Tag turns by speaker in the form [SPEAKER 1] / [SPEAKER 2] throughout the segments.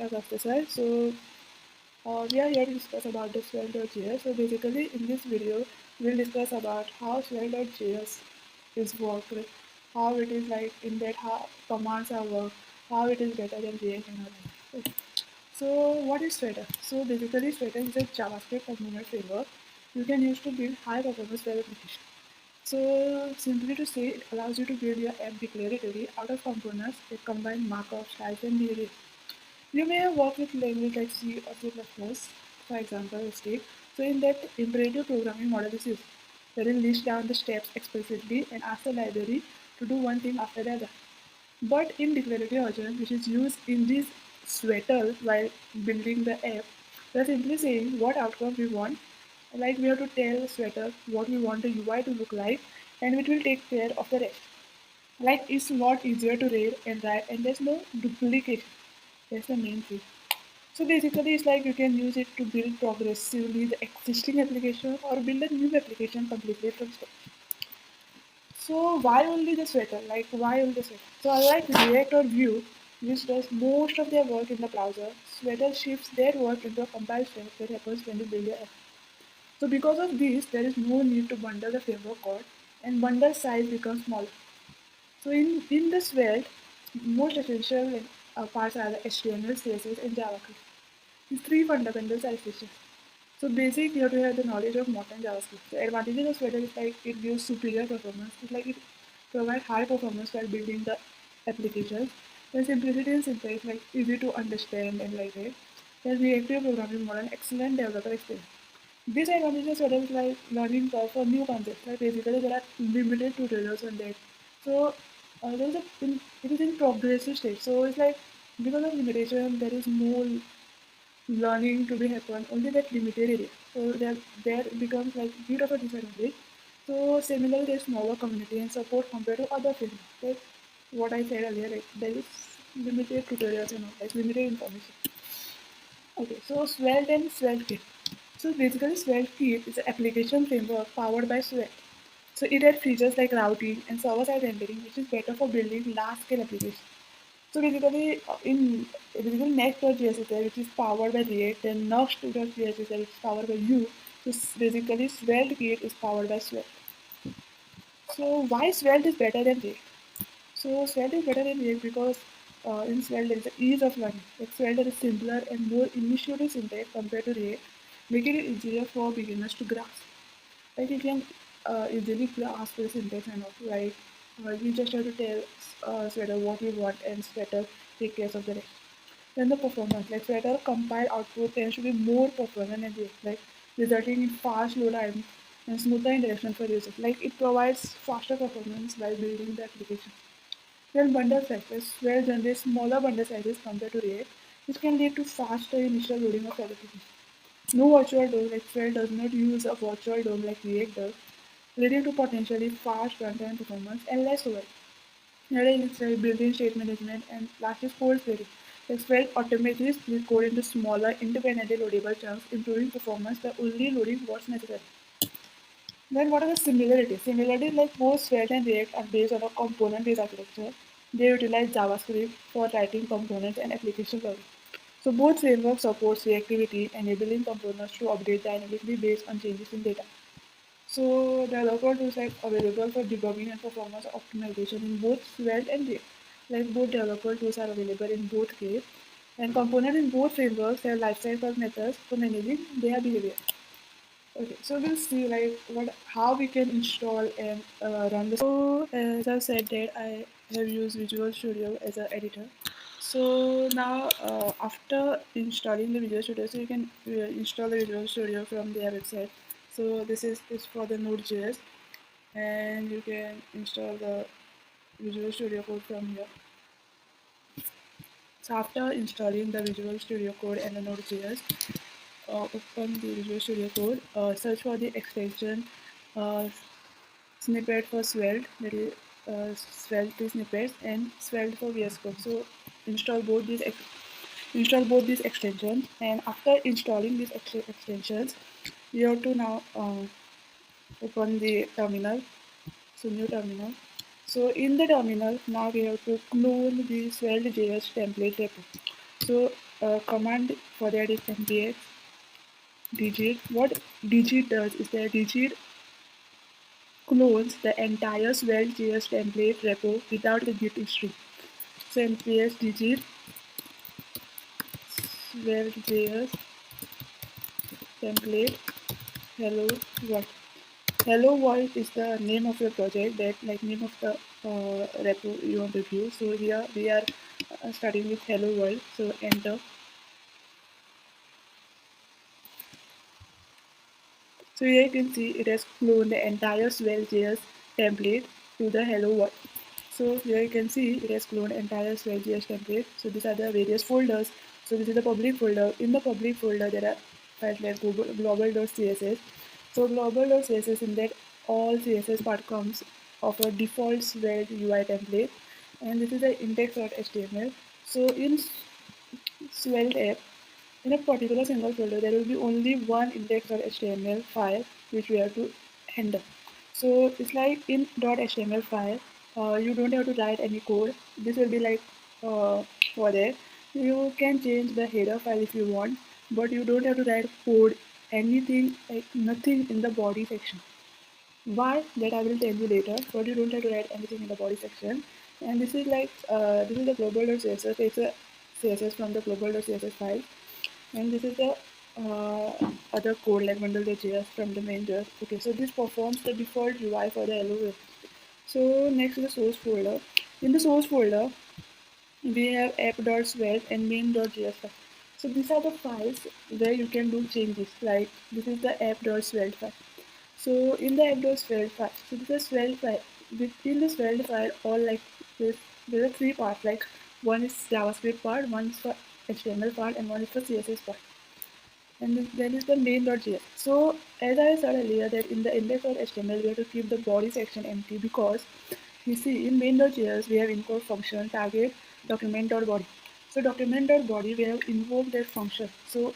[SPEAKER 1] start off this side. We are here to discuss about the Svelte.js. So basically, in this video, we'll discuss about how Svelte.js is worked, how it is like in that how commands are worked, how it is better than React and all that. Okay. So what is Svelte? So basically, Svelte is a JavaScript component framework you can use to build high-performance web applications. So simply to say, it allows you to build your app declaratively out of components that combine markup, styles, and behavior. You may have worked with language like C or C++, for example, State. So in that, imperative programming model is used. That will list down the steps explicitly and ask the library to do one thing after the other. But in declarative agent, which is used in this sweater while building the app, we are simply saying what outcome we want. Like we have to tell sweater what we want the UI to look like, and it will take care of the rest. Like it's a lot easier to read and write, and there's no duplication. That's the main thing. So basically, it's like you can use it to build progressively the existing application or build a new application completely from scratch. So why only the sweater? Like why only the sweater? So unlike React or Vue, which does most of their work in the browser, Sweater shifts their work into a compiled step that happens when you build your app. So because of this, there is no need to bundle the framework code, and bundle size becomes smaller. So in the Svelte, most essential parts are the HTML, CSS, and JavaScript. These three fundamentals are essential. So basic, you have to have the knowledge of modern JavaScript. The advantages of Svelte is like it gives superior performance. It's like it provides high performance while building the applications. Then simplicity and syntax, like easy to understand and lightweight. Then reactive programming model, excellent developer experience. Disadvantages are like learning curve for new concepts. Like basically there are limited tutorials on that. So there is it is in progressive stage. So it's like because of limitation there is more learning to be happen only that limited area. So there becomes like bit of a disadvantage. So similarly, there's smaller community and support compared to other fields. Like what I said earlier, like there is limited tutorials and all, like limited information. Okay, so Svelte and SvelteKit. So basically, SvelteKit is an application framework powered by Svelte. So it has features like routing and server-side rendering, which is better for building large-scale applications. So basically, in basically Next.js is there, which is powered by React, and Nuxt.js is there, which is powered by Vue. So basically, SvelteKit is powered by Svelte. So why Svelte is better than React? So Svelte is better than React because in Svelte there is the ease of learning. Like Svelte is simpler and more intuitive syntax compared to React, making it easier for beginners to grasp. Like you can easily grasp the syntax and all. Like we just have to tell Svelte what we want and Svelte take care of the rest. Then the performance, like Svelte compiled output tends to be more performant than React, like resulting in fast load time and smoother interaction for users. Like it provides faster performance while building the application. Then bundle sizes, where generate smaller bundle sizes compared to React, which can lead to faster initial loading of applications. No virtual DOM, like Svelte does not use a virtual DOM like React does, leading to potentially fast runtime performance and less overhead. Another is built-in state management and last is code splitting. Like Svelte automatically split code into smaller, independently loadable chunks, improving performance by only loading what's necessary. Then what are the similarities? Similarities like both Svelte and React are based on a component-based architecture. They utilize JavaScript for writing components and application logic. So both frameworks support reactivity, enabling components to update dynamically based on changes in data. So developer tools like available for debugging and performance optimization in both Svelte and React. Like both developer tools are available in both cases, and components in both frameworks have lifecycle methods for managing their behavior. Okay, so we'll see like what how we can install and run this. So as I said that I have used Visual Studio as an editor. So now after installing the Visual Studio, so you can install the Visual Studio from their website. So this is for the Node.js, and you can install the Visual Studio code from here. So after installing the Visual Studio Code and the Node.js, open the Visual Studio Code, search for the extension uh, snippet for Svelte, that is Svelte snippets, and Svelte for VS Code. So install both these extensions, and after installing these extensions, you have to now open the terminal. So new terminal. So in the terminal, now we have to clone the Svelte.js template repo. So command for that is npx digit. What digit does is that digit clones the entire Svelte.js template repo without the git history. So npx digit Svelte.js template hello world. Hello world is the name of your project, that like name of the repo you want to view. So here we are starting with hello world. So enter. So here you can see it has cloned the entire Svelte.js template to the hello world. So here you can see it has cloned entire Svelte.js template. So these are the various folders. So this is the public folder. In the public folder there are files like global.css. So global.css, in that all CSS part comes of a default Svelte UI template, and this is the index.html. So in Svelte app, in a particular single folder, there will be only one index.html file which we have to handle. So it's like in .html file, you don't have to write any code. This will be like for there. You can change the header file if you want, but you don't have to write code, anything, like nothing in the body section. Why? That I will tell you later. But you don't have to write anything in the body section. And this is like this is the global.css. It's a CSS from the global.css file, and this is the other code like bundle.js from the main.js. Okay, so this performs the default UI for the LOA. So next is the source folder. In the source folder, we have app.swag and main.js file. So these are the files where you can do changes. Like this is the app.swag file. So in the app.swag file, so this is swag file. Within the swag file, all like this, there are three parts. Like one is JavaScript part, one is for HTML part, and one is for CSS part. And then is the main.js. So as I said earlier, that in the index.html we have to keep the body section empty, because you see in main.js we have import function target document.body. So document.body, we have invoked that function. So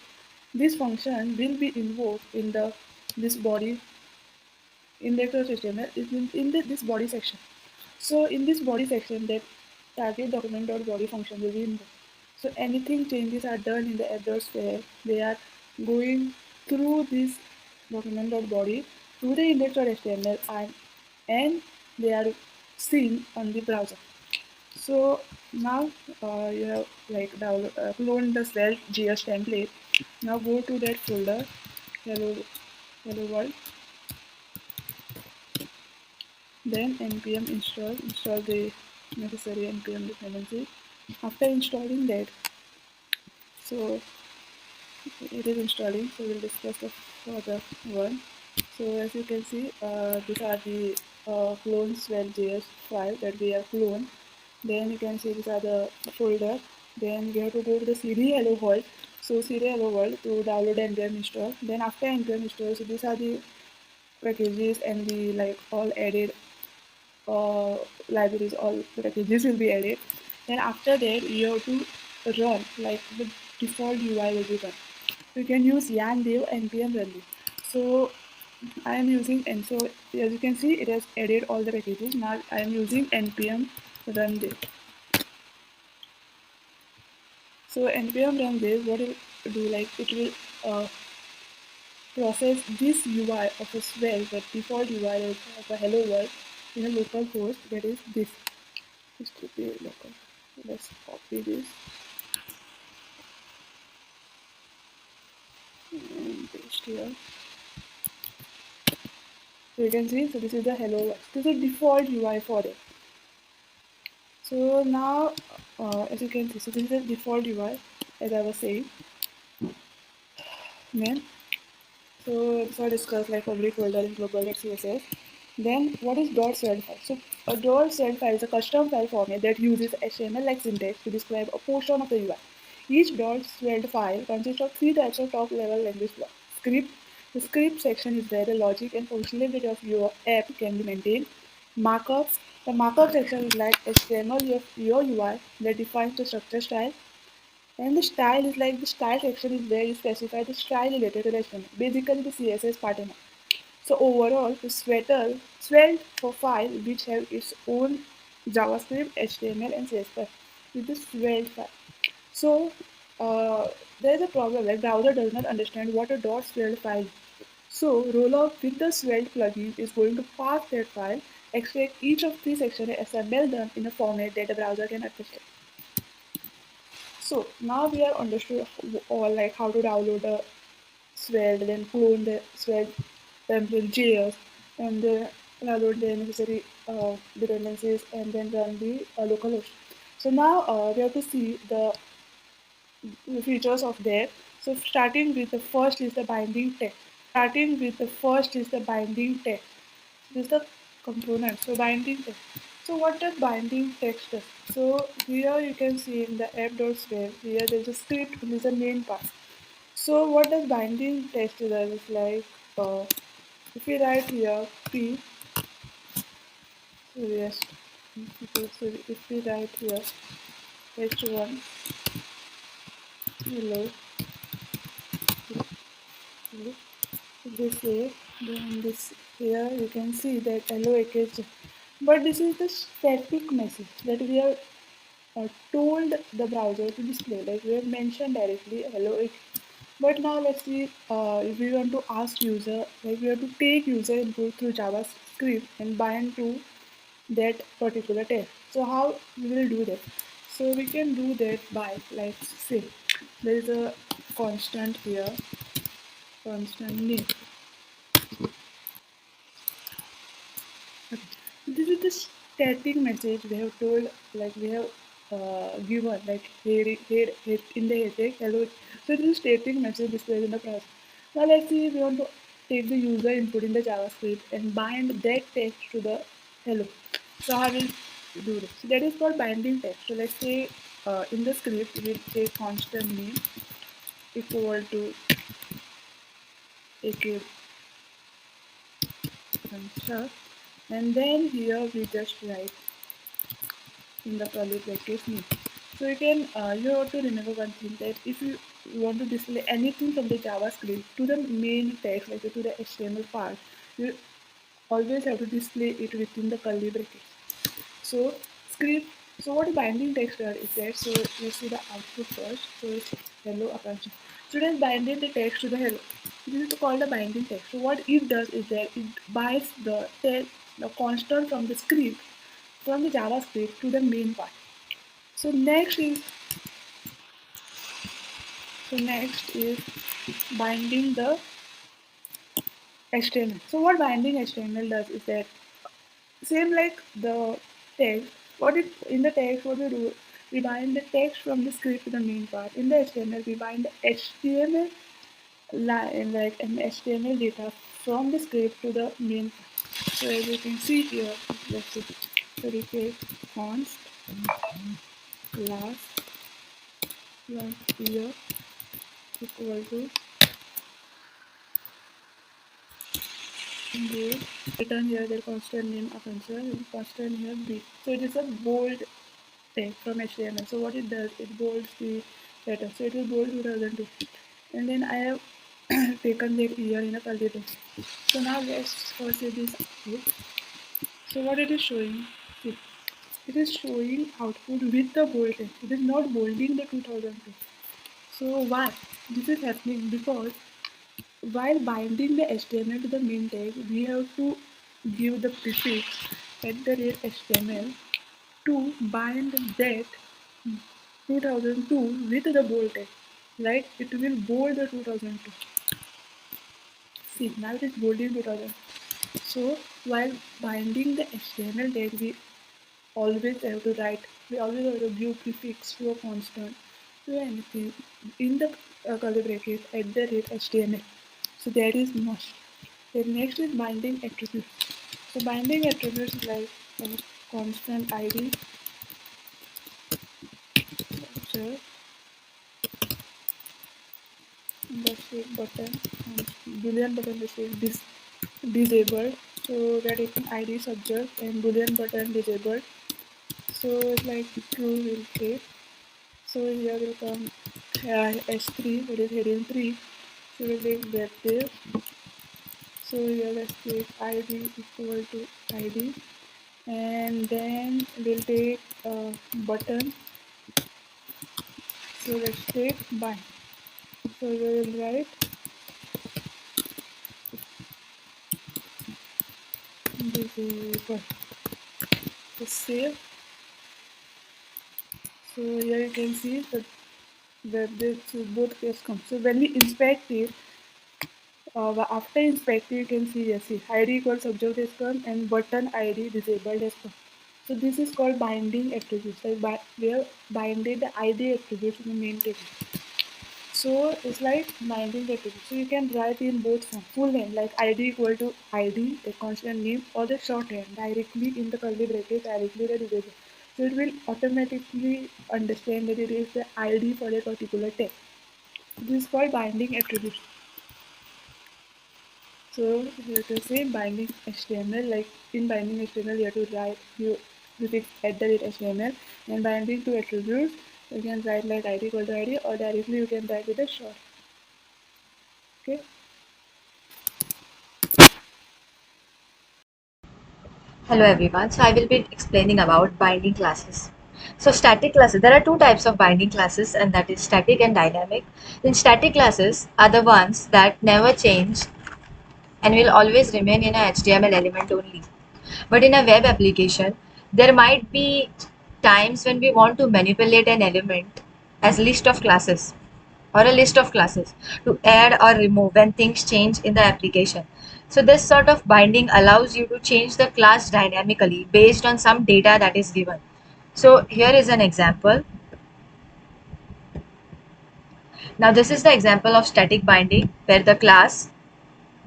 [SPEAKER 1] this function will be invoked in the this body index.html is this body section. So in this body section, that target document.body function will be invoked. So anything changes are done in the app.sphere, they are going through this document.body to the index.html, and they are seen on the browser. So now you have like clone the Svelte.js template. Now go to that folder, hello world. Then npm install the necessary npm dependency. After installing that, so it is installing, so we'll discuss the further one. So as you can see, these are the clone Svelte.js file that we have cloned. Then you can see these are the folder. Then we have to go to the cd hello world. So cd hello world to download npm install. Then after npm install, so these are the packages and the like all added libraries, all packages will be added. Then after that you have to run, like the default UI will be run. You can use yarn dev npm run dev. So I am using, and so as you can see it has added all the packages. Now I am using npm run dev. So npm run dev, what it will do, like it will process this UI of a Svelte, the default UI of a hello world, in a local host, that is this. This to be local. Let's copy this and paste here. So you can see, so this is the hello world. This is the default UI for it. So now, as you can see, so this is the default UI, as I was saying. Then, so I discussed like public folder in global.css. Then what is .sweld file? So a .sweld file is a custom file format that uses HTML-like syntax to describe a portion of the UI. Each .sweld file consists of three types of top-level language blocks. Script. The script section is where the logic and functionality of your app can be maintained. Markups. The markup section is like HTML of your UI that defines the structure style. And the style is like the style section is where you specify the style related to the HTML, basically the CSS pattern. So overall, the Svelte for file which have its own JavaScript, HTML, and CSS with the Svelte file. So there is a problem, like browser does not understand what a .sweld file is. So Rollup with the Sweld plugin is going to parse that file, extract each of three sections and assemble them in a format that the browser can understand. So now we have understood all like how to download the Sweld, then clone the Sweld template JS, and then download the necessary dependencies, and then run the localhost. So now we have to see the features of that. So starting with the first is the binding text. This is the component. So binding text. So what does binding text does? So here you can see in the app.swell, here there is a script, which is the main part. So what does binding text does? It's like if we write here p, so yes, so if we write here h1 hello, hello, this way, then this here you can see that hello ekg. But this is the static message that we have told the browser to display. Like we have mentioned directly hello ekg. But now let's see if we want to ask user, like we have to take user input through JavaScript and bind to that particular text. So how we will do that? So we can do that by like say there is a constant here, constant name. This is the static message we have told, like we have given, like here in the header, hello. So this is static message displayed in the process. Now let's see if we want to take the user input in the JavaScript and bind that text to the hello. So how will do this? So that is called binding text. So let's say in the script we say constant name equal to a construct, and then here we just write in the curly brackets name. So you have to remember one thing, that if you want to display anything from the JavaScript to the main text, like to the HTML part, you always have to display it within the curly brackets. So script. So what binding text is that? So let's see the output first. So it's hello Apache. So it is binding the text to the hello. This is called the binding text. So what it does is that it binds the text, the constant from the script, from the JavaScript to the main part. So next is binding the HTML. So what binding HTML does is that same like the text. What it in the text, what we do, we bind the text from the script to the main part. In the HTML, we bind the HTML line, like an HTML data from the script to the main part. So as you can see here, let's see. So we take const last one year equal to bold. Return here the constant name Akanksha and constant here B. So it is a bold text from HTML. So what it does, it bolds the letter. So it will bold 2002. And then I have taken that year in a curly bracket. So now let's first see this output. So what it is showing, see, it is showing output with the bold text. It is not bolding the 2002. So why? This is happening because while binding the HTML to the main tag, we have to give the prefix @HTML to bind that 2002 with the bold tag. Right? It will bold the 2002. See, now it is bolding 2000. So while binding the HTML tag, we always have to write, we always have to give prefix to a constant to anything in the curly bracket @HTML. So that is must. Then next is binding attributes. So binding attributes is like constant ID, so the button, boolean button is disabled. So we are taking ID subject and boolean button disabled. So it's like true will take. So here will come S3, that is heading 3. So we'll take that there. So here let's take ID equal to ID, and then we'll take button. So let's take bind. So we will write disable. So save. So here you can see that this both case come. So when we inspect it, after inspecting, you can see yes, see, ID equals subject is come and button ID disabled is come. So this is called binding attributes. Like we have binded the ID attributes in the main table. So it's like binding attributes. So you can write in both form, full name like ID equal to ID, a constant name, or the shorthand directly in the curly bracket directly the disabled. So it will automatically understand that it is the ID for a particular text. This is called binding attributes. So you can say binding HTML, like in binding HTML you have to write you fix at the rate HTML, and binding to attributes you can write like ID equal to ID, or directly you can write with a short. Okay.
[SPEAKER 2] Hello everyone. So I will be explaining about binding classes. So static classes, there are two types of binding classes, and that is static and dynamic. In static classes are the ones that never change and will always remain in a HTML element only. But in a web application, there might be times when we want to manipulate an element as list of classes or a list of classes to add or remove when things change in the application. So this sort of binding allows you to change the class dynamically based on some data that is given. So here is an example. Now this is the example of static binding where the class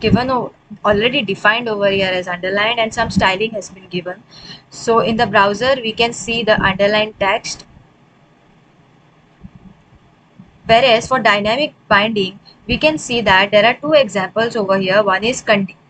[SPEAKER 2] given already defined over here as underlined and some styling has been given. So in the browser we can see the underlined text. Whereas for dynamic binding, we can see that there are two examples over here. One is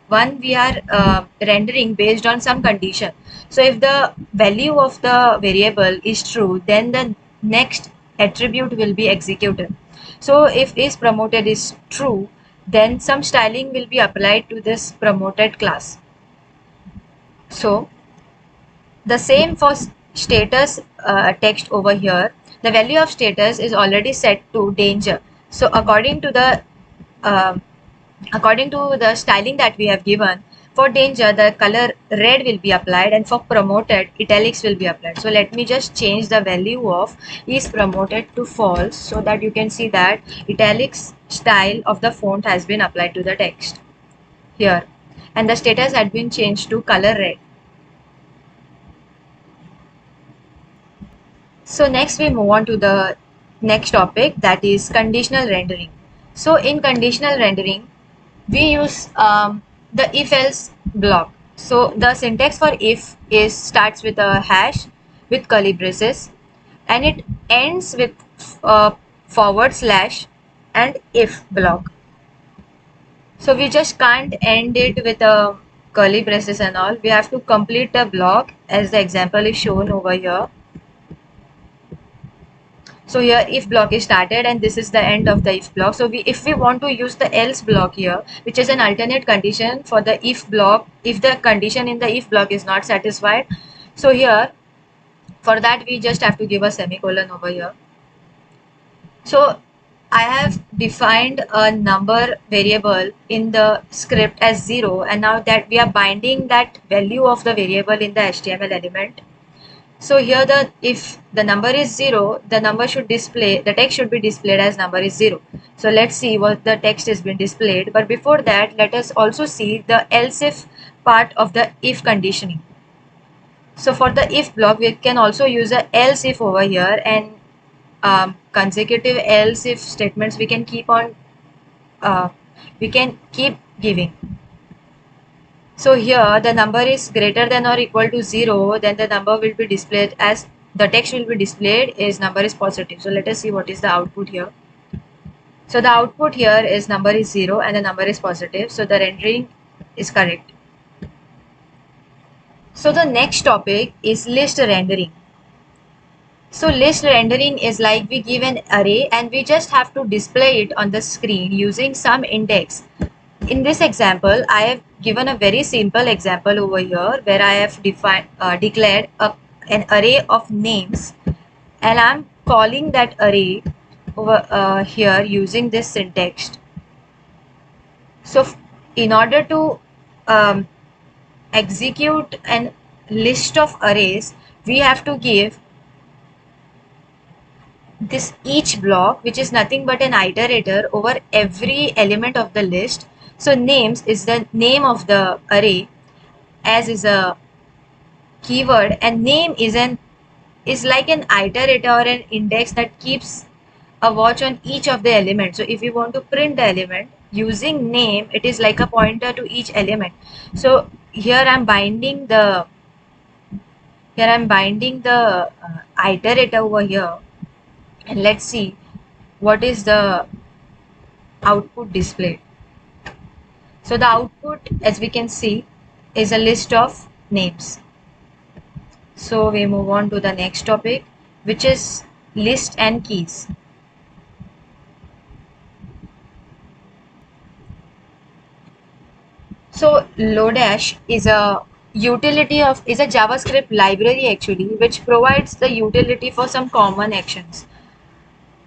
[SPEAKER 2] one we are rendering based on some condition. So if the value of the variable is true, then the next attribute will be executed. So if is promoted is true, then some styling will be applied to this promoted class. So the same for status text over here. The value of status is already set to danger. So um, according to the styling that we have given, for danger the color red will be applied, and for promoted italics will be applied. So let me just change the value of is promoted to false so that you can see that italics style of the font has been applied to the text here, and the status had been changed to color red. So next we move on to the next topic, that is conditional rendering. So in conditional rendering, we use the if else block. So the syntax for if is starts with a hash with curly braces, and it ends with uh, forward slash and if block. So we just can't end it with a curly braces and all. We have to complete the block as the example is shown over here. So here if block is started and this is the end of the if block. So if we want to use the else block here, which is an alternate condition for the if block, if the condition in the if block is not satisfied. So here for that we just have to give a semicolon over here. So I have defined a number variable in the script as 0, and now that we are binding that value of the variable in the HTML element. So here if the number is 0, the number should display, the text should be displayed as number is 0. So let's see what the text has been displayed. But before that, let us also see the else if part of the if conditioning. So for the if block, we can also use a else if over here, and consecutive else if statements uh, we can keep giving. So here the number is greater than or equal to 0, then the number will be displayed as the text will be displayed is number is positive. So let us see what is the output here. So the output here is number is 0 and the number is positive. So the rendering is correct. So the next topic is list rendering. So list rendering is like we give an array and we just have to display it on the screen using some index. In this example, I have given a very simple example over here where I have declared an array of names, and I'm calling that array over here using this syntax. So in order to um, execute an list of arrays, we have to give this each block, which is nothing but an iterator over every element of the list. So names is the name of the array, as is a keyword, and name is like an iterator or an index that keeps a watch on each of the elements. So if you want to print the element using name, it is like a pointer to each element. So here I'm binding the iterator over here, and let's see what is the output displayed. So the output, as we can see, is a list of names. So we move on to the next topic, which is list and keys. So Lodash is a JavaScript library actually, which provides the utility for some common actions.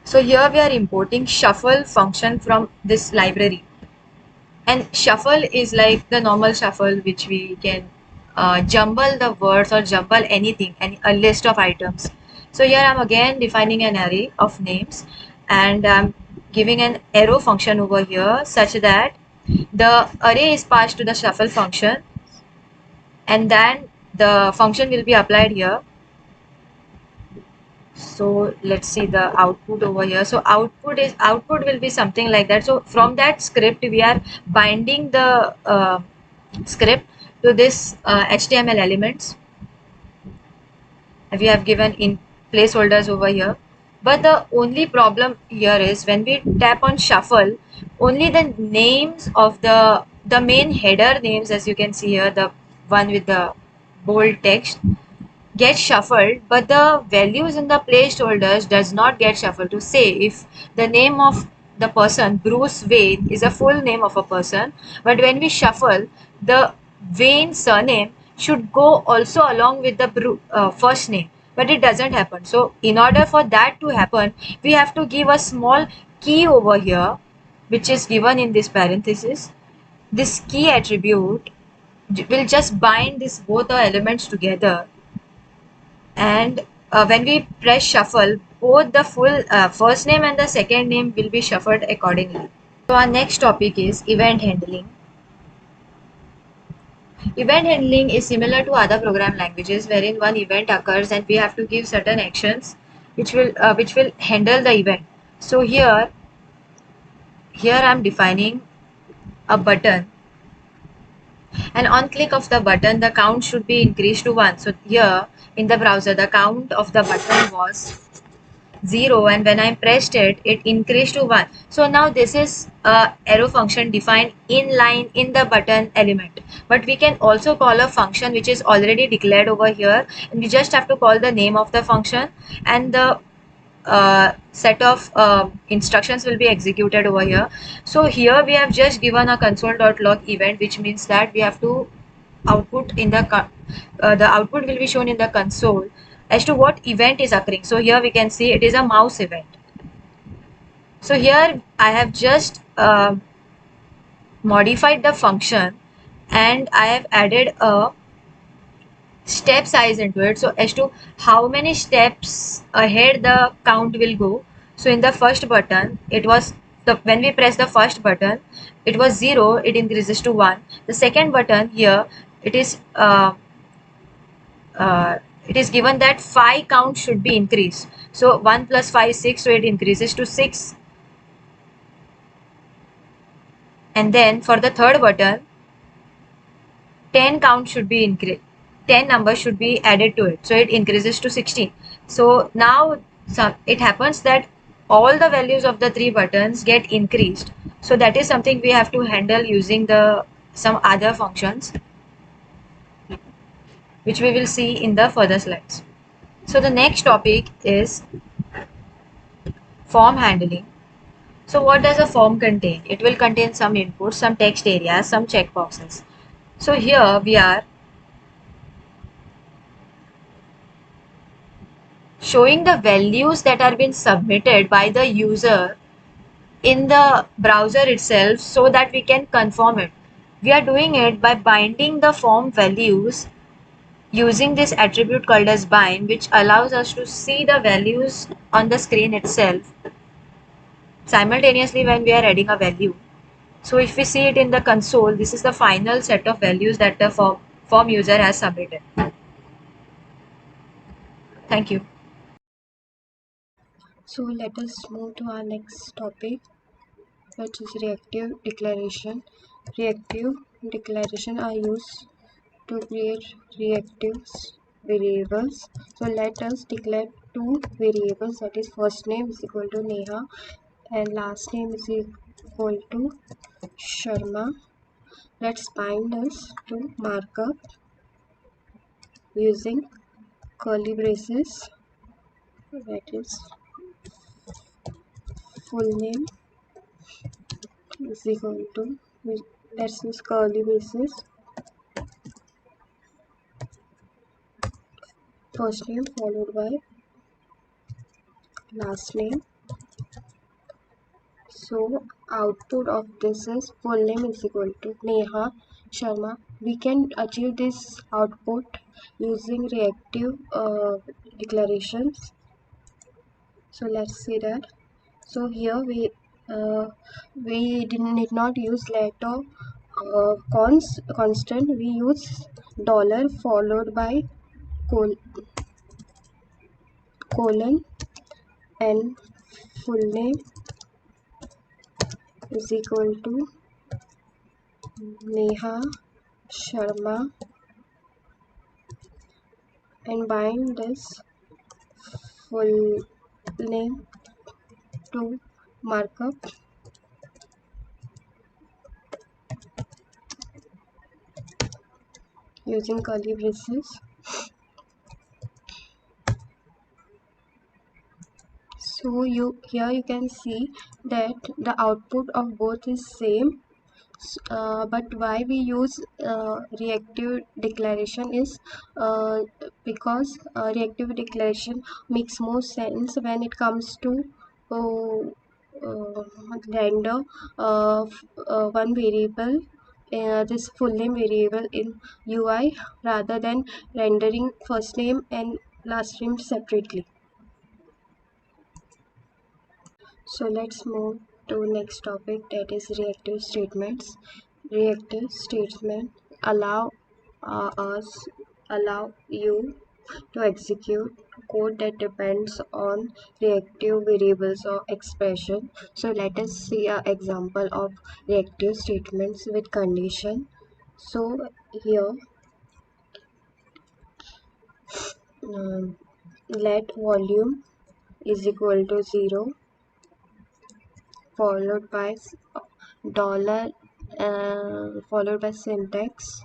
[SPEAKER 2] So here we are importing shuffle function from this library, and shuffle is like the normal shuffle which we can jumble the words or jumble anything, and a list of items. So here I'm again defining an array of names, and I'm giving an arrow function over here such that the array is passed to the shuffle function, and then the function will be applied here. So let's see the output over here. So output will be something like that. So from that script we are binding the script to this HTML elements. We have given in placeholders over here, but the only problem here is when we tap on shuffle, only the names of the main header names, as you can see here, the one with the bold text, get shuffled, but the values in the placeholders does not get shuffled. To say if the name of the person Bruce Wayne is a full name of a person, but when we shuffle, the Wayne surname should go also along with the first name, but it doesn't happen. So in order for that to happen, we have to give a small key over here, which is given in this parenthesis. This key attribute will just bind this both the elements together, and when we press shuffle, both the full first name and the second name will be shuffled accordingly. So our next topic is event handling. Event handling is similar to other program languages wherein one event occurs and we have to give certain actions which will handle the event. So here I'm defining a button, and on click of the button the count should be increased to 1. So here in the browser the count of the button was 0, and when I pressed it, it increased to 1. So now this is a arrow function defined in line in the button element. But we can also call a function which is already declared over here, and we just have to call the name of the function, and the set of instructions will be executed over here. So here we have just given a console.log event, which means that we have to output in the output will be shown in the console as to what event is occurring. So here we can see it is a mouse event. So here I have just modified the function, and I have added a step size into it, so as to how many steps ahead the count will go. So in the first button, it was when we press the first button, it was 0, it increases to 1. The second button here, it is given that 5 count should be increased. So 1 plus 5 is 6, so it increases to 6. And then for the third button, 10 count should be increased. 10 numbers should be added to it, so it increases to 16. So now it happens that all the values of the 3 buttons get increased. So that is something we have to handle using some other functions, which we will see in the further slides. So the next topic is form handling. So what does a form contain? It will contain some inputs, some text areas, some checkboxes. So here we are showing the values that are being submitted by the user in the browser itself so that we can confirm it. We are doing it by binding the form values using this attribute called as bind, which allows us to see the values on the screen itself simultaneously when we are adding a value. So if we see it in the console, this is the final set of values that the form user has submitted. Thank you.
[SPEAKER 3] So let us move to our next topic, which is reactive declaration. Reactive declaration are used to create reactive variables. So let us declare two variables, that is first name is equal to Neha and last name is equal to Sharma. Let's bind this to markup using curly braces, that is full name is equal to, let's use curly braces, first name followed by last name. So output of this is full name is equal to Neha Sharma. We can achieve this output using reactive declarations. So let's see that. So here we need not use letter constant. We use dollar followed by colon and full name is equal to Neha Sharma, and bind this full name to markup using curly braces. So here you can see that the output of both is same, but why we use reactive declaration is because reactive declaration makes more sense when it comes to uh, uh, render one variable, this full name variable in UI, rather than rendering first name and last name separately. So let's move to next topic, that is reactive statements. Reactive statement allow us allow you to execute code that depends on reactive variables or expression. So let us see an example of reactive statements with condition. So here um, let volume is equal to 0 followed by dollar followed by syntax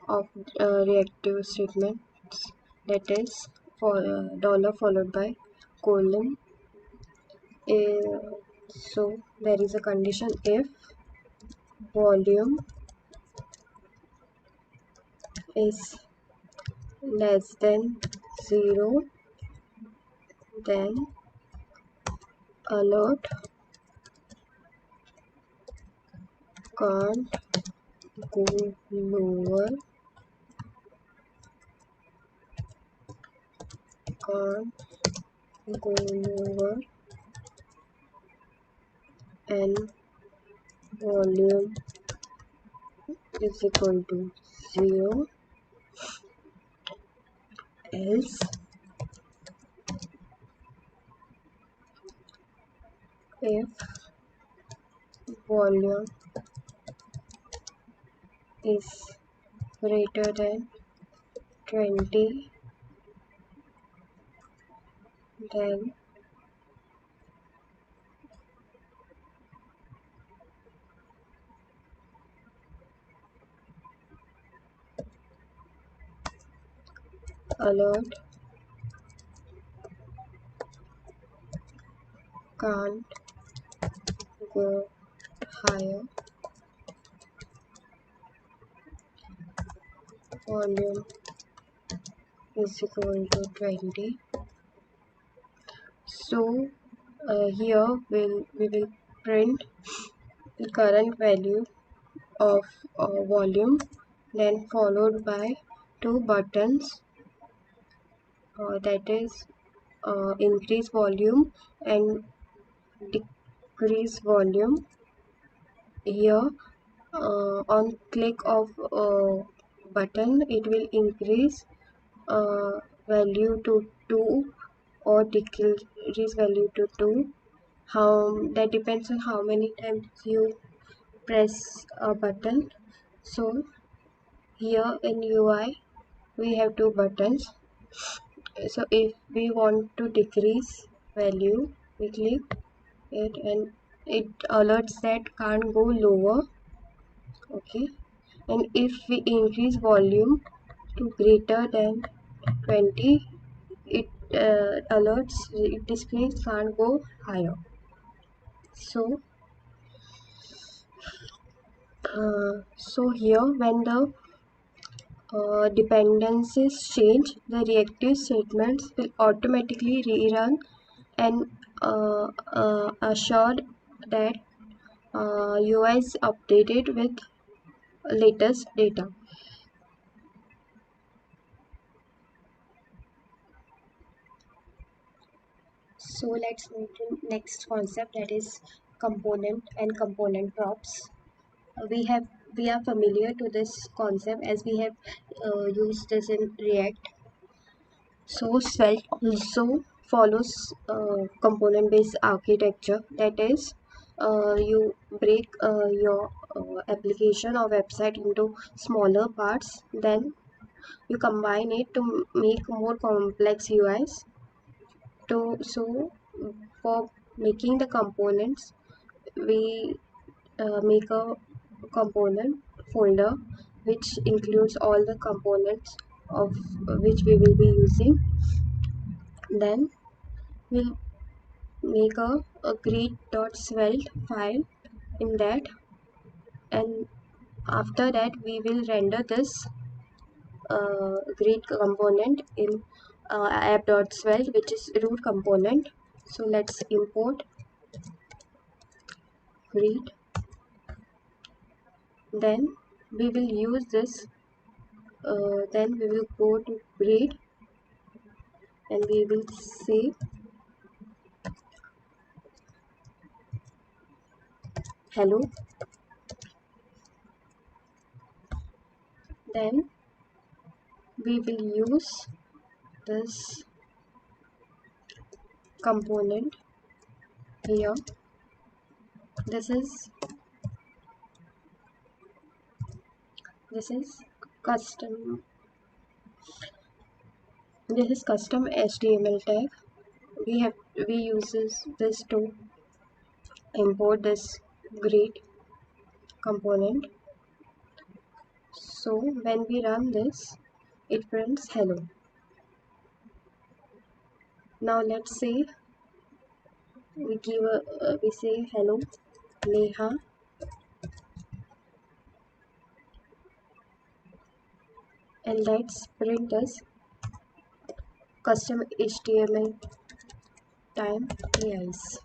[SPEAKER 3] of reactive statements, that is for dollar followed by colon. So there is a condition, if volume is less than 0, then alert can't go lower, can't go lower, and volume is equal to 0, else if volume is greater than 20, then alert can't go higher, volume is equal to 20, So here we will print the current value of volume, then followed by two buttons, that is increase volume and decrease volume. Here on click of button, it will increase value to 2 or decrease value to 2. How that depends on how many times you press a button. So here in UI we have two buttons. So if we want to decrease value, we click it and it alerts that can't go lower. Okay, and if we increase volume to greater than 20, it alerts, it displays can't go higher. So here when the dependencies change, the reactive statements will automatically rerun and assure that UI is updated with latest data. So let's move to next concept, that is component and component props. We have we are familiar to this concept as we have used this in React. So Svelte also follows component based architecture, that is you break your application or website into smaller parts, then you combine it to make more complex UIs. So for making the components, we make a component folder which includes all the components of which we will be using. Then we'll make a greet.svelte file in that, and after that we will render this greet component in app.svelte, which is root component. So let's import greet. Then we will use this, then we will go to greet and we will say hello. Then we will use this component here. This is custom custom HTML tag. We uses this to import this greet component. So when we run this, it prints hello. Now let's say we say hello Neha, and let's print this custom HTML time AIs.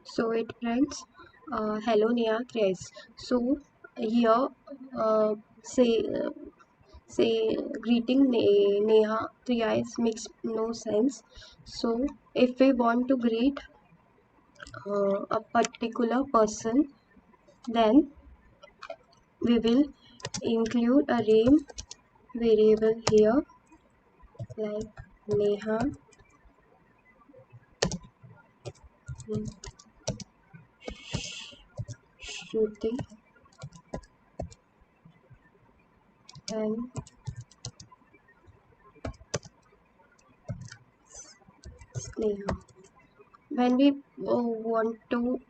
[SPEAKER 3] So it prints hello Neha Chris. So here say greeting Neha Triais makes no sense. So if we want to greet a particular person, then we will include a name variable here like Neha Shruti and Sneha. When we want to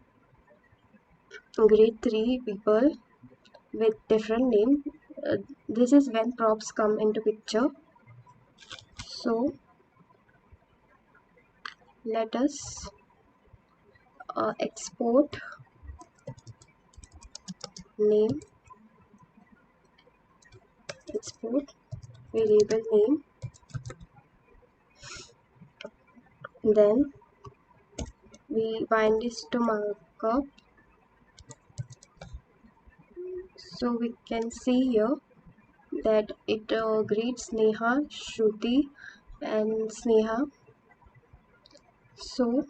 [SPEAKER 3] greet three people with different name, this is when props come into picture. So let us export name export variable name, then we bind this to markup. So we can see here that it greets Neha, Shruti and Sneha. So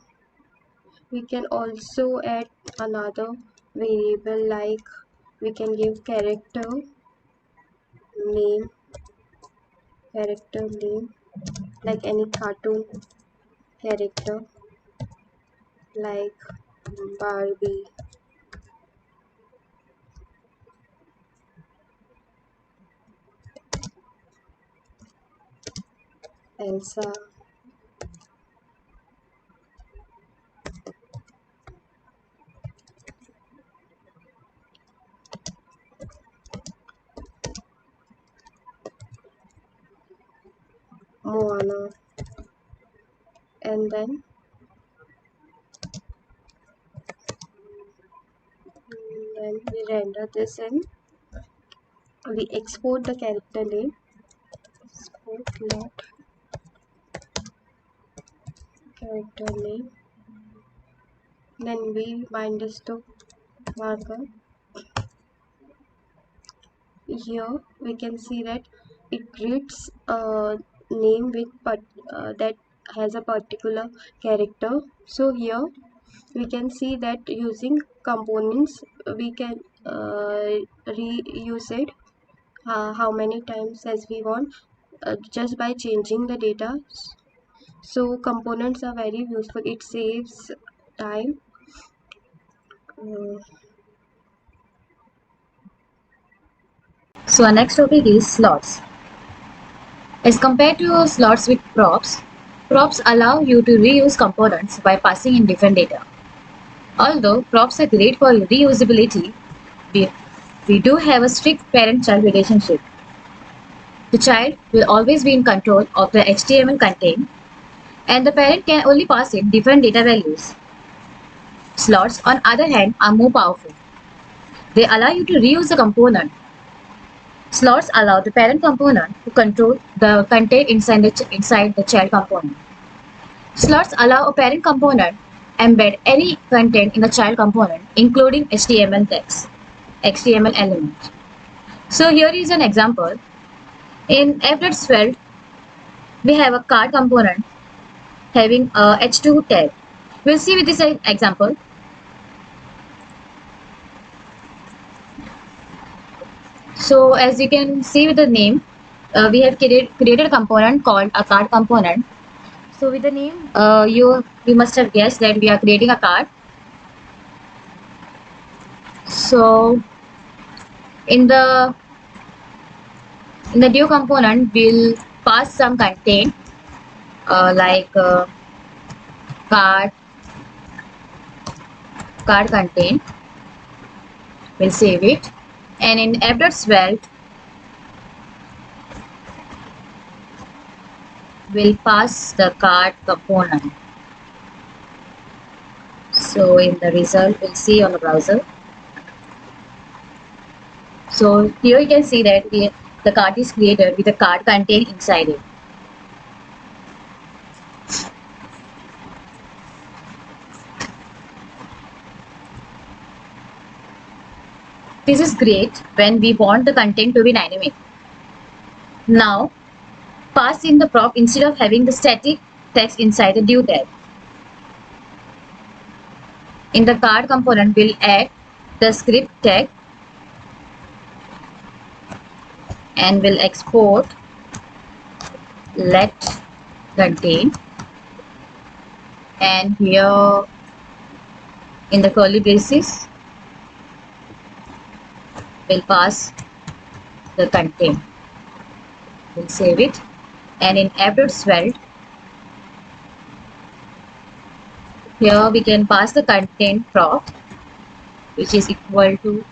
[SPEAKER 3] we can also add another variable, like we can give name character name like any cartoon character, like Barbie, Elsa, Moana, and then we render this in. We export the character name, export let character name, then we bind this to marker. Here we can see that it greets a name that has a particular character. So here we can see that using components we can reuse it how many times as we want, just by changing the data. So components are very useful, it saves time. uh,
[SPEAKER 2] So our next topic is slots. As compared to slots with props, props allow you to reuse components by passing in different data. Although props are great for reusability, we, we do have a strict parent-child relationship. The child will always be in control of the HTML content, and the parent can only pass in different data values. Slots, on other hand, are more powerful. They allow you to reuse the component. Slots allow the parent component to control the content inside the child component. Slots allow a parent component embed any content in the child component, including HTML text, HTML element. So here is an example. In app.svelte, we have a card component having a h2 tag. We'll see with this example. So as you can see with the name, we have created a component called a card component. So with the name, you must have guessed that we are creating a card. So in the due component, we'll pass some content like card content. We'll save it, and in app.svelte, we'll pass the card component. So in the result, we'll see on the browser. So here you can see that the card is created with a card content inside it. This is great when we want the content to be dynamic. Now, pass in the prop instead of having the static text inside the div tag. In the card component, we'll add the script tag and we'll export let contain, and here in the curly braces we'll pass the content. We'll save it, and in app.svelte, here we can pass the content prop, which is equal to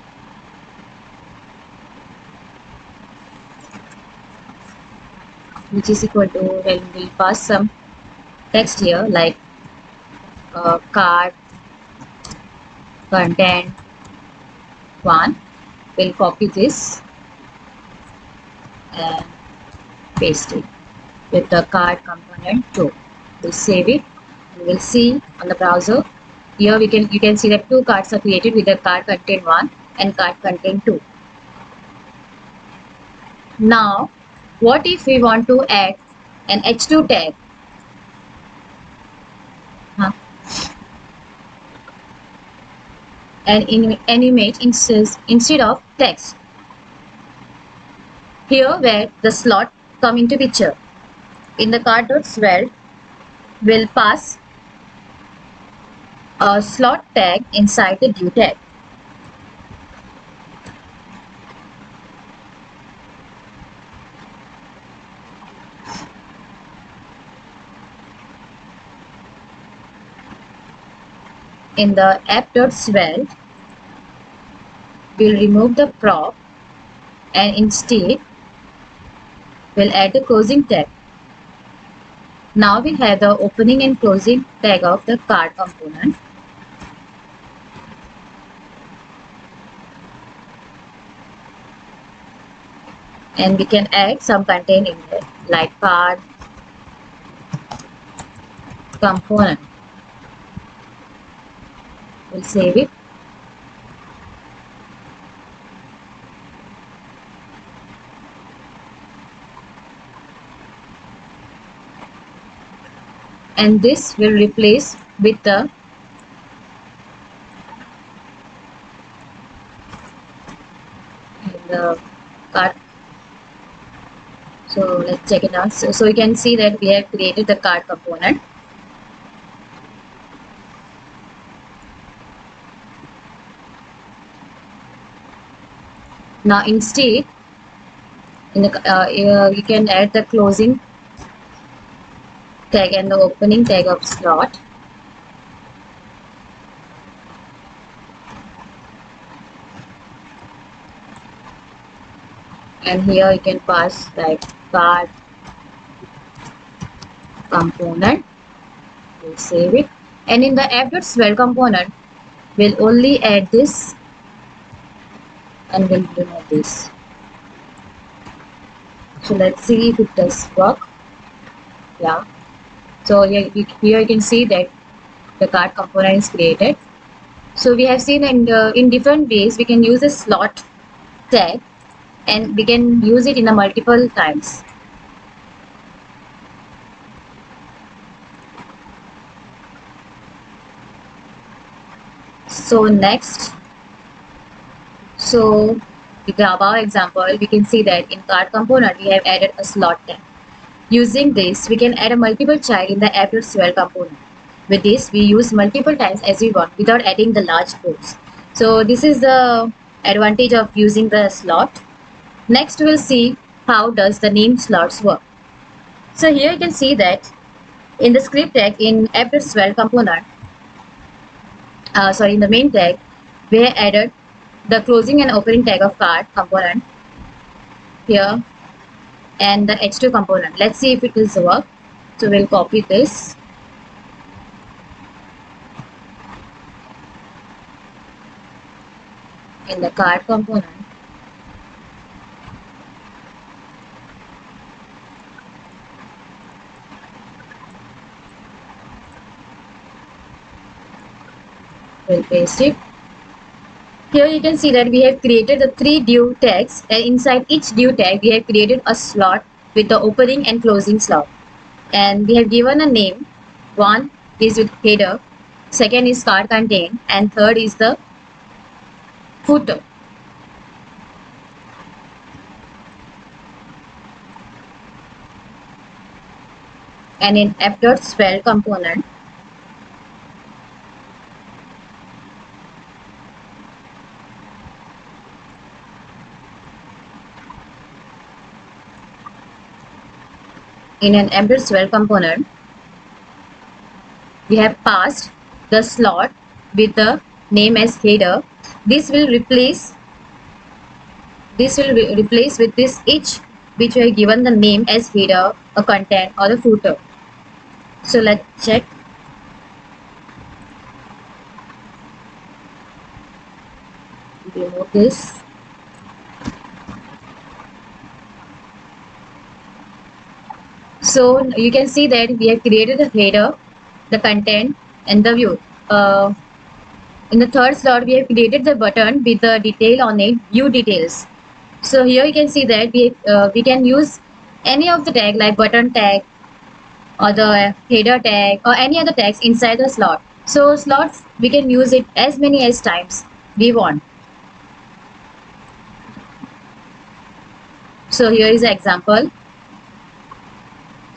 [SPEAKER 2] when we'll pass some text here like card content 1. We'll copy this and paste it with the card component too. We'll save it. We will see on the browser. Here you can see that two cards are created with the card content 1 and card content 2. Now, what if we want to add an H2 tag? Huh? An image instead of text. Here where the slot come into picture. In the card.swell, we'll pass a slot tag inside the due tag. In the app.swell, we'll remove the prop and instead we'll add the closing tag. Now we have the opening and closing tag of the card component. And we can add some content in there like card component. We'll save it. And this will replace with the card. So let's check it out. So you can see that we have created the card component. Now instead, you can add the closing tag and the opening tag of slot. And here you can pass like card component. We'll save it. And in the app.swell component, we'll only add this and we'll remove this. So let's see if it does work. Yeah. So here you can see that the card component is created. So we have seen in different ways we can use a slot tag and we can use it in a multiple times. So next, so with the above example, we can see that in card component we have added a slot tag. Using this, we can add a multiple child in the app.swell component. With this, we use multiple times as we want without adding the large codes. So this is the advantage of using the slot. Next, we'll see how does the name slots work. So here you can see that in the script tag in app.swell component, in the main tag, we have added the closing and opening tag of card component here and the H2 component. Let's see if it will work. So we'll copy this. In the card component. We'll paste it. Here you can see that we have created the 3 div tags and inside each div tag we have created a slot with the opening and closing slot. And we have given a name. One is with header, second is card content, and third is the footer. And in app.swell component, component, we have passed the slot with the name as header. This will replace with this each which we have given the name as header, a content or the footer. So let's check. Remove this. So you can see that we have created the header, the content, and the view. In the third slot, we have created the button with the detail on it, view details. So here you can see that we can use any of the tag like button tag or the header tag or any other tags inside the slot. So slots we can use it as many as times we want. So here is an example.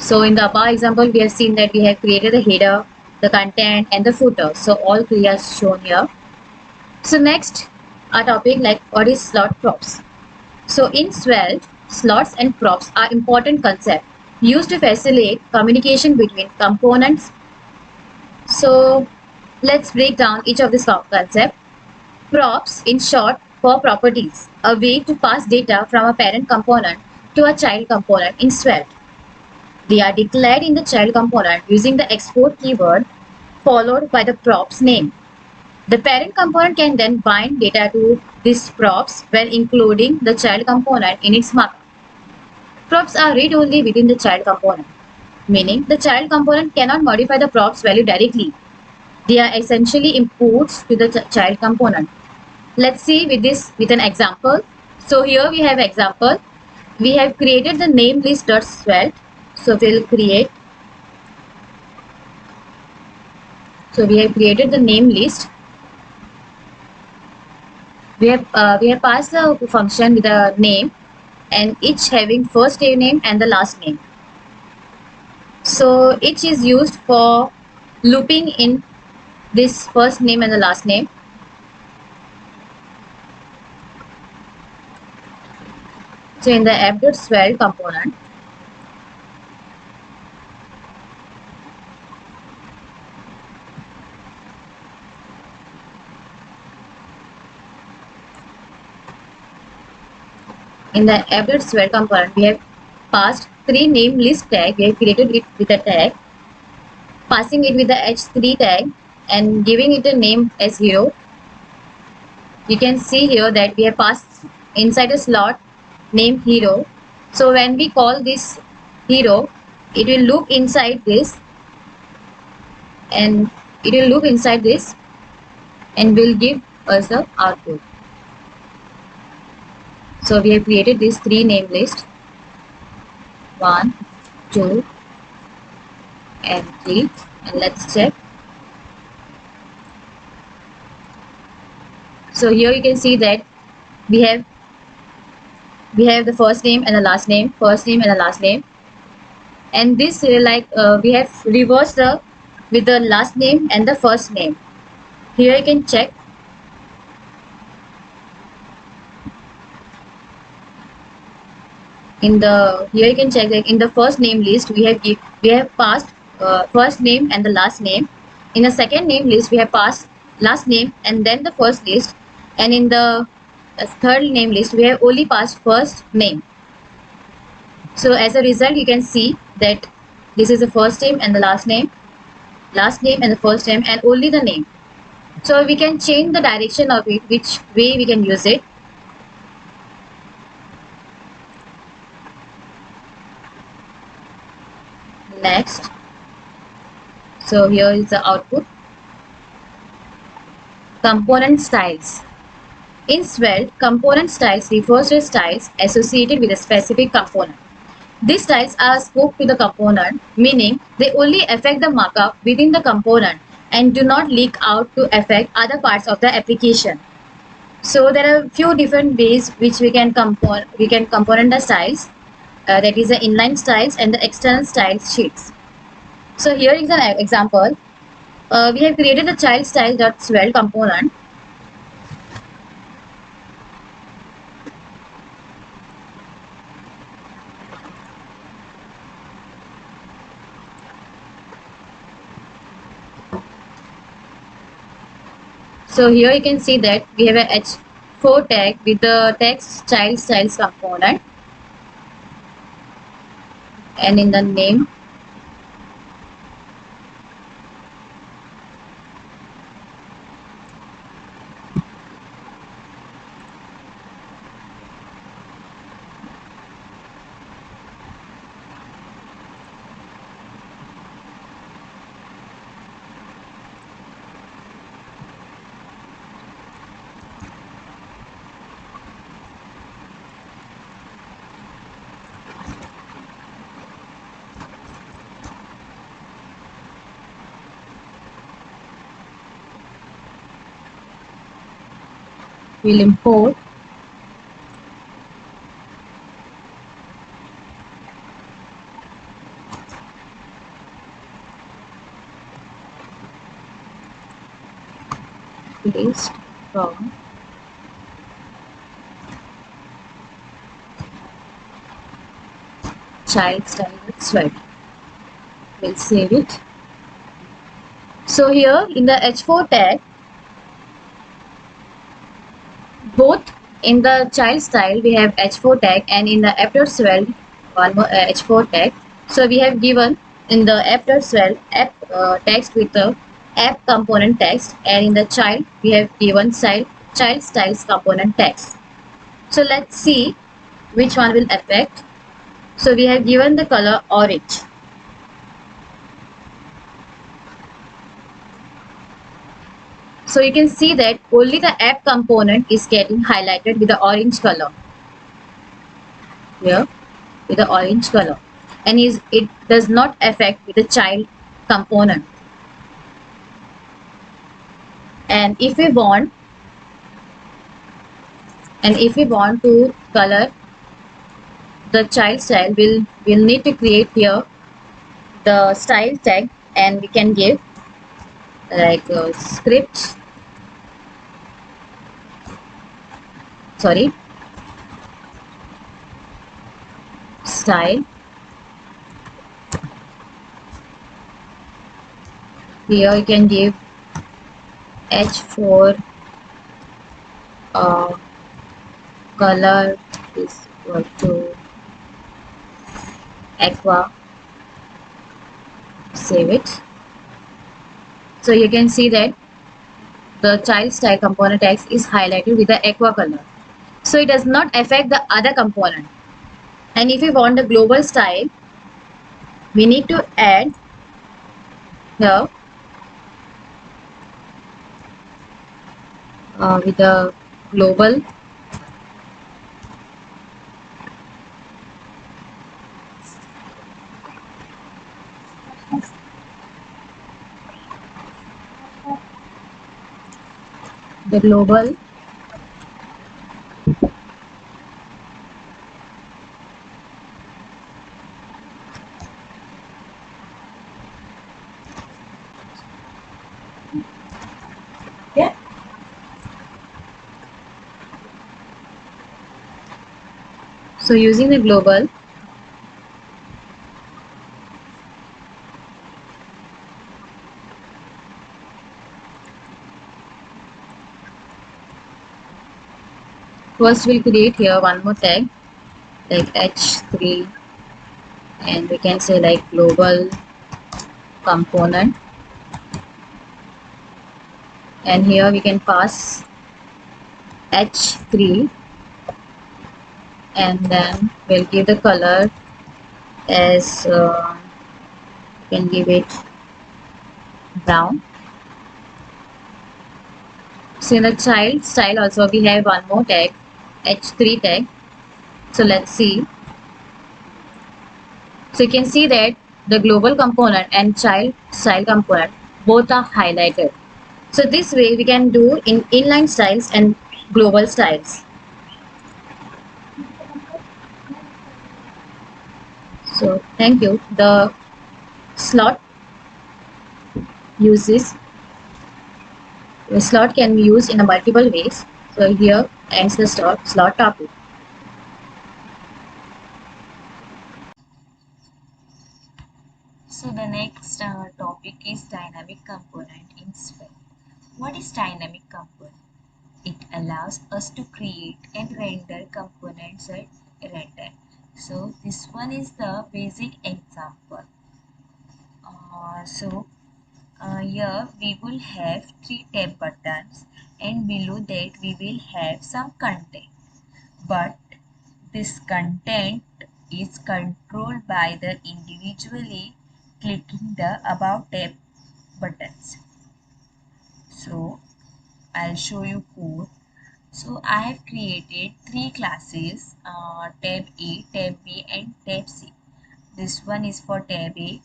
[SPEAKER 2] So in the above example, we have seen that we have created the header, the content, and the footer. So all three are shown here. So next, our topic like what is slot props. So in Svelte, slots and props are important concepts used to facilitate communication between components. So let's break down each of these concepts. Props, in short, for properties, a way to pass data from a parent component to a child component in Svelte. They are declared in the child component using the export keyword followed by the prop's name. The parent component can then bind data to these props when including the child component in its markup. Props are read-only within the child component, meaning the child component cannot modify the props value directly. They are essentially inputs to the child component. Let's see with an example. So here we have example. We have created the name list.svelte. So we'll create. So we have created the name list. We have passed the function with a name and each having first name and the last name. So each is used for looping in this first name and the last name. So in the app.svelte component, we have passed three name list tag. We have created it with a tag, passing it with the h3 tag and giving it a name as hero. You can see here that we have passed inside a slot name hero. So when we call this hero, it will loop inside this and will give us the output. So we have created this three name list 1, 2 and 3 and let's check. So here you can see that we have the first name and the last name, and this we have reversed the with the last name and the first name. Here you can check. Here you can check that in the first name list we have passed first name and the last name. In the second name list we have passed last name and then the first list, and in the third name list we have only passed first name. So as a result you can see that this is the first name and the last name and the first name and only the name. So we can change the direction of it, which way we can use it. Next, so here is the output. Component styles. In Svelte, component styles refers to styles associated with a specific component. These styles are scoped to the component, meaning they only affect the markup within the component and do not leak out to affect other parts of the application. So there are a few different ways which we can component the styles. That is the inline styles and the external styles sheets. So here is an example. We have created the child style.svelte component. So here you can see that we have a h4 tag with the text child styles component, and in the name We'll import list from child style sweat. We'll save it. So here in the H4 tag, both in the child style we have H4 tag, and in the after swell one more H4 tag. So we have given in the after swell app text with the app component text, and in the child we have given child styles component text. So let's see which one will affect. So we have given the color orange. So you can see that only the app component is getting highlighted with the orange color here, with the orange color, and it does not affect with the child component. And if we want to color the child style, we'll need to create here the style tag, and we can give like script, sorry, style. Here you can give H4 color is equal to aqua. Save it. So you can see that the child style component text is highlighted with the aqua color. So it does not affect the other component. And if we want the global style, we need to add here with the global the global yeah. So using the global, first we'll create here one more tag like H3, and we can say like global component, and here we can pass H3, and then we'll give the color as we can give it brown. So in the child style also we have one more tag, H3 tag. So let's see. So you can see that the global component and child style component both are highlighted. So this way we can do in inline styles and global styles. So thank you. The slot uses the slot can be used in a multiple ways. So here ends the slot topic.
[SPEAKER 4] So the next topic is dynamic component in Svelte. What is dynamic component? It allows us to create and render components at runtime. So this one is the basic example. Here we will have 3 tab buttons, and below that we will have some content. But this content is controlled by the individually clicking the About tab buttons. So I'll show you code. So I have created 3 classes, tab A, tab B and tab C. This one is for tab A,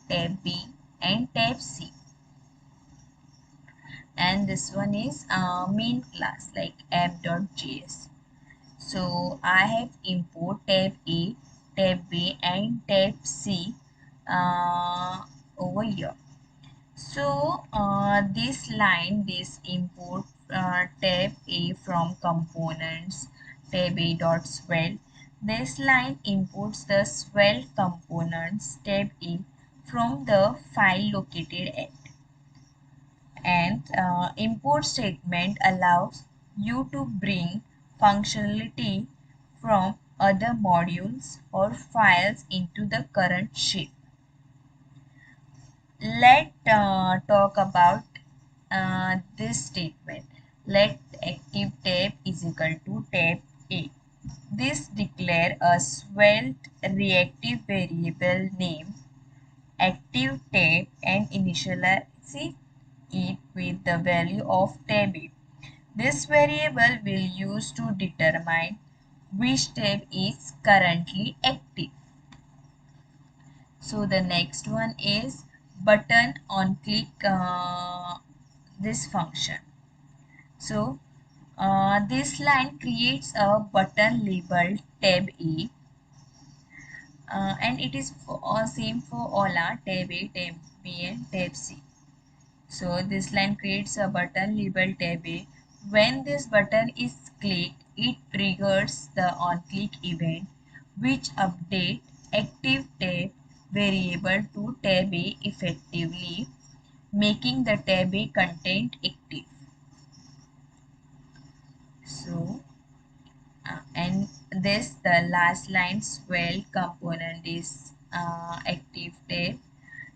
[SPEAKER 4] tab B and tab C. and this one is main class like app.js. So I have import tab A, tab B and tab C over here. So this import tab A from components tab A dot swell. This line imports the swell components tab A from the file located at, and import statement allows you to bring functionality from other modules or files into the current shape. Let's talk about this statement. Let active tab is equal to tab A. This declare a svelte reactive variable name active tab and initialize it with the value of tab A. This variable will use to determine which tab is currently active. So the next one is button on click this function. So this line creates a button labeled tab A, and it is same for all our tab A, tab B and tab C. So this line creates a button labeled tab A. When this button is clicked, it triggers the on click event which update active tab variable to tab A effectively, making the tab A content active. So and this the last line swell component is active tab.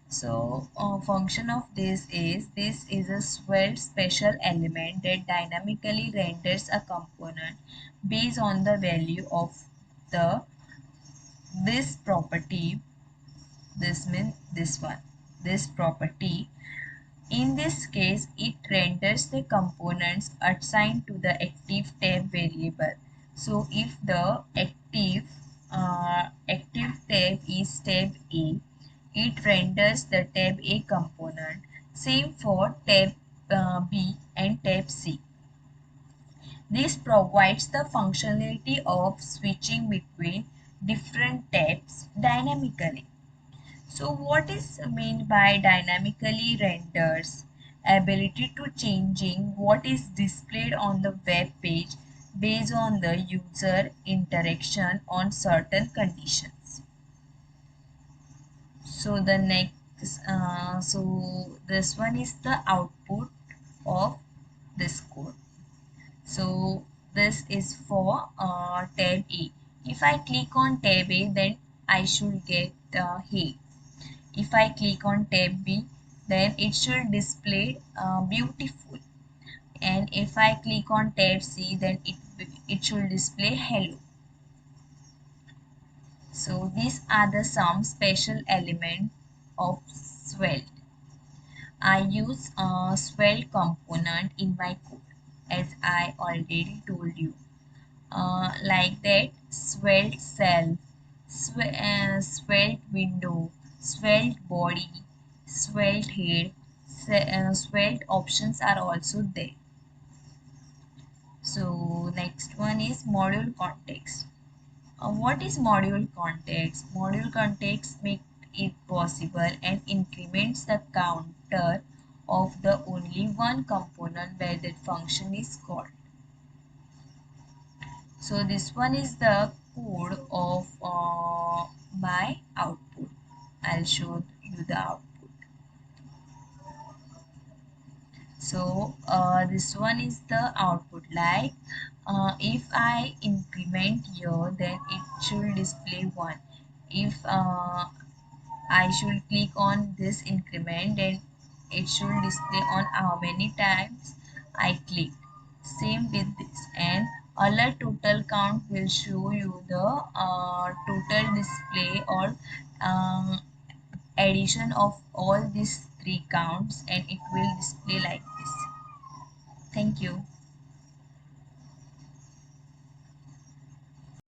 [SPEAKER 4] So function of this is a swell special element that dynamically renders a component based on the value of the this property. This means this property. In this case, it renders the components assigned to the active tab variable. So if the active tab is tab A, it renders the tab A component. Same for tab B and tab C. This provides the functionality of switching between different tabs dynamically. So what is meant by dynamically renders? Ability to changing what is displayed on the web page based on the user interaction on certain conditions. So the next, so this one is the output of this code. So this is for tab A. If I click on tab A, then I should get hey. If I click on tab B, then it should display beautiful. And if I click on tab C, then it should display hello. So these are the some special element of Svelte. I use a Svelte component in my code, as I already told you. Like that, Svelte self, Svelte window, Svelte body, Svelte head, Svelte options are also there. So next one is module context. What is module context? Module context make it possible and increments the counter of the only one component where that function is called. So this one is the code of my output. I'll show you the output. So this one is the output, like if I increment here, then it should display 1. If I should click on this increment, then it should display on how many times I click. Same with this, and alert total count will show you the total display or addition of all these three counts, and it will display like